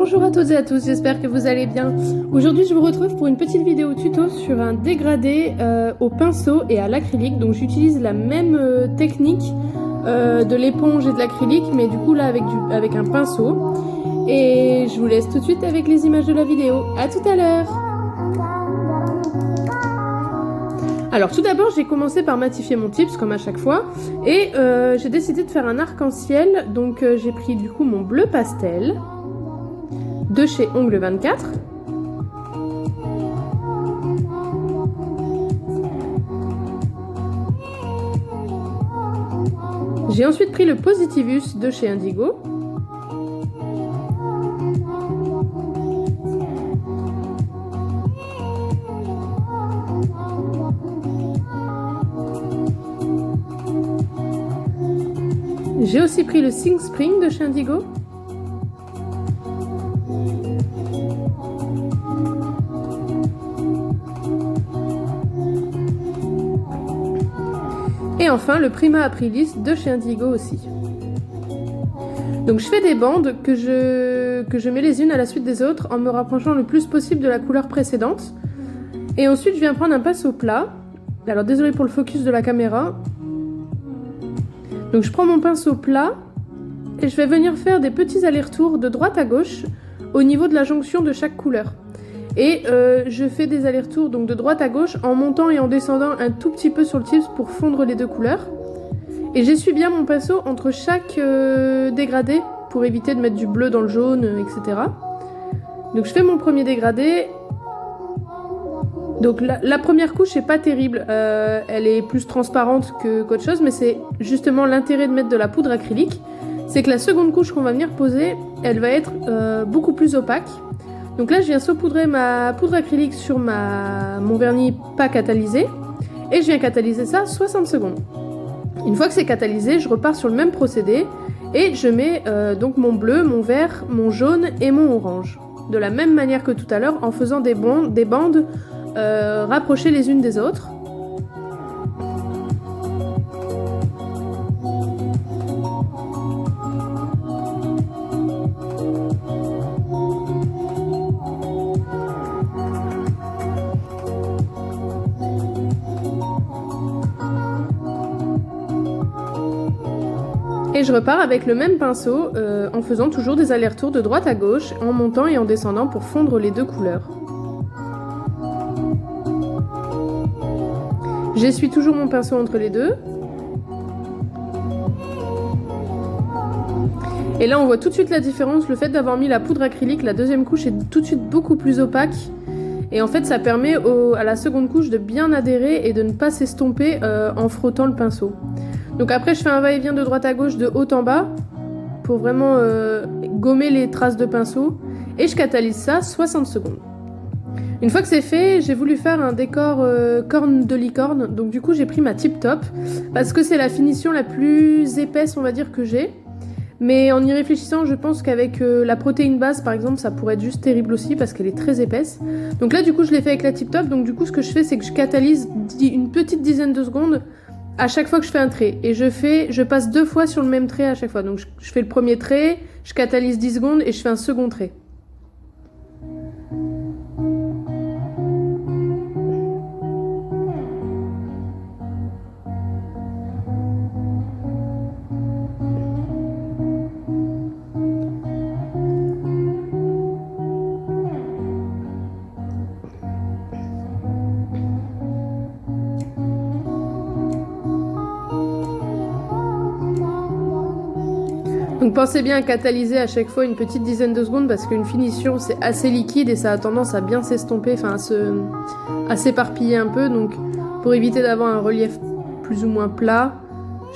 Bonjour à toutes et à tous, j'espère que vous allez bien. Aujourd'hui je vous retrouve pour une petite vidéo tuto sur un dégradé au pinceau et à l'acrylique. Donc j'utilise la même technique de l'éponge et de l'acrylique, mais du coup là avec un pinceau. Et je vous laisse tout de suite avec les images de la vidéo. À tout à l'heure. Alors tout d'abord j'ai commencé par matifier mon tips comme à chaque fois et j'ai décidé de faire un arc-en-ciel. Donc j'ai pris du coup mon bleu pastel de chez Ongle 24. J'ai ensuite pris le Positivus de chez Indigo. J'ai aussi pris le Sing Spring de chez Indigo. Et enfin le Prima Aprilis de chez Indigo aussi. Donc je fais des bandes que je mets les unes à la suite des autres en me rapprochant le plus possible de la couleur précédente. Et ensuite je viens prendre un pinceau plat. Alors désolé pour le focus de la caméra. Donc je prends mon pinceau plat et je vais venir faire des petits allers-retours de droite à gauche au niveau de la jonction de chaque couleur. Et je fais des allers-retours donc de droite à gauche en montant et en descendant un tout petit peu sur le tips pour fondre les deux couleurs. Et j'essuie bien mon pinceau entre chaque dégradé pour éviter de mettre du bleu dans le jaune, etc. Donc je fais mon premier dégradé. Donc la première couche n'est pas terrible, elle est plus transparente qu'autre chose, mais c'est justement l'intérêt de mettre de la poudre acrylique. C'est que la seconde couche qu'on va venir poser, elle va être beaucoup plus opaque. Donc là je viens saupoudrer ma poudre acrylique sur mon vernis pas catalysé et je viens catalyser ça 60 secondes. Une fois que c'est catalysé, je repars sur le même procédé et je mets donc mon bleu, mon vert, mon jaune et mon orange. De la même manière que tout à l'heure en faisant des bandes rapprochées les unes des autres. Et je repars avec le même pinceau en faisant toujours des allers-retours de droite à gauche, en montant et en descendant pour fondre les deux couleurs. J'essuie toujours mon pinceau entre les deux. Et là on voit tout de suite la différence, le fait d'avoir mis la poudre acrylique, la deuxième couche est tout de suite beaucoup plus opaque. Et en fait ça permet à la seconde couche de bien adhérer et de ne pas s'estomper en frottant le pinceau. Donc après je fais un va-et-vient de droite à gauche, de haut en bas, pour vraiment gommer les traces de pinceau. Et je catalyse ça 60 secondes. Une fois que c'est fait, j'ai voulu faire un décor corne de licorne. Donc du coup j'ai pris ma Tip Top, parce que c'est la finition la plus épaisse on va dire que j'ai. Mais en y réfléchissant, je pense qu'avec la protéine base par exemple, ça pourrait être juste terrible aussi parce qu'elle est très épaisse. Donc là du coup je l'ai fait avec la Tip Top. Donc du coup ce que je fais c'est que je catalyse une petite dizaine de secondes à chaque fois que je fais un trait. Et je passe 2 fois sur le même trait à chaque fois. Donc je fais le premier trait, je catalyse 10 secondes et je fais un second trait. Donc pensez bien à catalyser à chaque fois une petite dizaine de secondes parce qu'une finition c'est assez liquide et ça a tendance à bien s'estomper, enfin à s'éparpiller un peu. Donc pour éviter d'avoir un relief plus ou moins plat,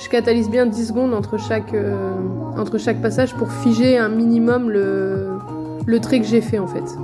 je catalyse bien 10 secondes entre chaque passage pour figer un minimum le trait que j'ai fait en fait.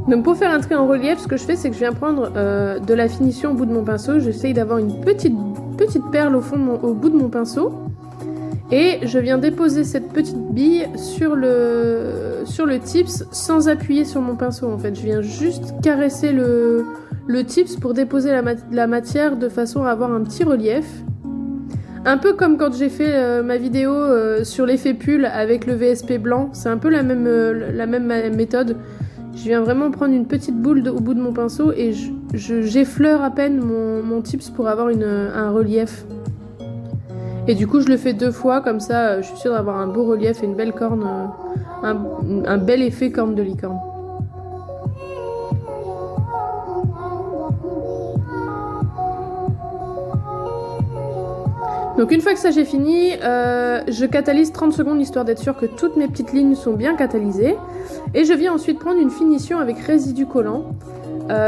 Donc pour faire un trait en relief, ce que je fais, c'est que je viens prendre de la finition au bout de mon pinceau. J'essaye d'avoir une petite petite perle au bout de mon pinceau. Et je viens déposer cette petite bille sur le tips sans appuyer sur mon pinceau en fait. Je viens juste caresser le tips pour déposer la matière de façon à avoir un petit relief. Un peu comme quand j'ai fait ma vidéo sur l'effet pull avec le VSP blanc. C'est un peu la même méthode. Je viens vraiment prendre une petite boule au bout de mon pinceau et j'effleure à peine mon tips pour avoir un relief. Et du coup je le fais 2 fois, comme ça je suis sûre d'avoir un beau relief et une belle corne, un bel effet corne de licorne. Donc une fois que ça j'ai fini, je catalyse 30 secondes histoire d'être sûre que toutes mes petites lignes sont bien catalysées. Et je viens ensuite prendre une finition avec résidu collant.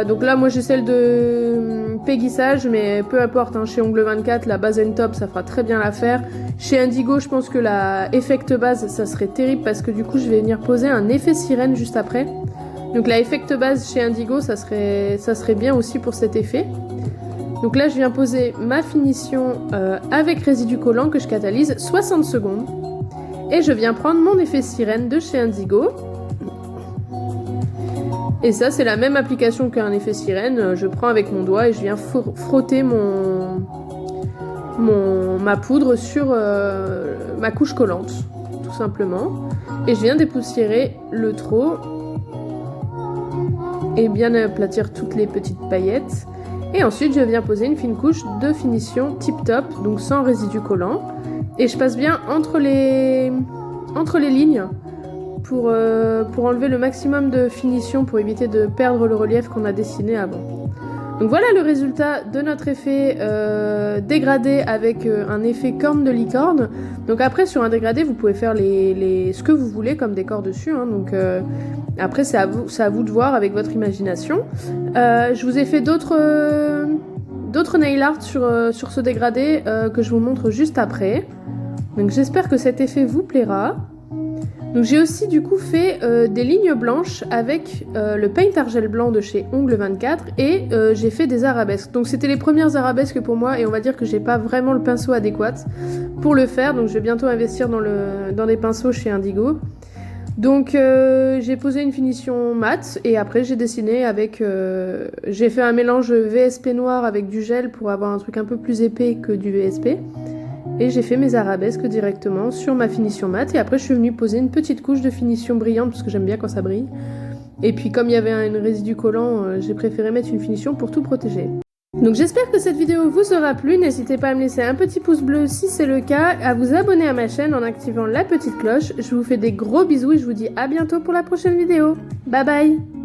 Donc là moi j'ai celle de Peggy Sage, mais peu importe, hein, chez Ongle 24 la base and top ça fera très bien l'affaire. Chez Indigo je pense que la effect base ça serait terrible parce que du coup je vais venir poser un effet sirène juste après. Donc la effect base chez Indigo ça serait bien aussi pour cet effet. Donc là je viens poser ma finition avec résidu collant que je catalyse 60 secondes. Et je viens prendre mon effet sirène de chez Indigo. Et ça c'est la même application qu'un effet sirène, je prends avec mon doigt et je viens frotter ma poudre sur ma couche collante, tout simplement. Et je viens dépoussiérer le trou et bien aplatir toutes les petites paillettes. Et ensuite je viens poser une fine couche de finition tip top, donc sans résidu collant. Et je passe bien entre les lignes pour enlever le maximum de finition pour éviter de perdre le relief qu'on a dessiné avant. Donc voilà le résultat de notre effet dégradé avec un effet corne de licorne. Donc après sur un dégradé vous pouvez faire ce que vous voulez comme décor dessus, hein. Donc après c'est à vous de voir avec votre imagination. Je vous ai fait d'autres nail art sur ce dégradé que je vous montre juste après. Donc j'espère que cet effet vous plaira. Donc j'ai aussi du coup fait des lignes blanches avec le paint argel blanc de chez Ongle 24 et j'ai fait des arabesques. Donc c'était les premières arabesques pour moi et on va dire que j'ai pas vraiment le pinceau adéquat pour le faire. Donc je vais bientôt investir dans des pinceaux chez Indigo. Donc j'ai posé une finition mat et après j'ai dessiné avec... j'ai fait un mélange VSP noir avec du gel pour avoir un truc un peu plus épais que du VSP. Et j'ai fait mes arabesques directement sur ma finition mat. Et après, je suis venue poser une petite couche de finition brillante parce que j'aime bien quand ça brille. Et puis, comme il y avait un résidu collant, j'ai préféré mettre une finition pour tout protéger. Donc, j'espère que cette vidéo vous aura plu. N'hésitez pas à me laisser un petit pouce bleu si c'est le cas, à vous abonner à ma chaîne en activant la petite cloche. Je vous fais des gros bisous et je vous dis à bientôt pour la prochaine vidéo. Bye bye!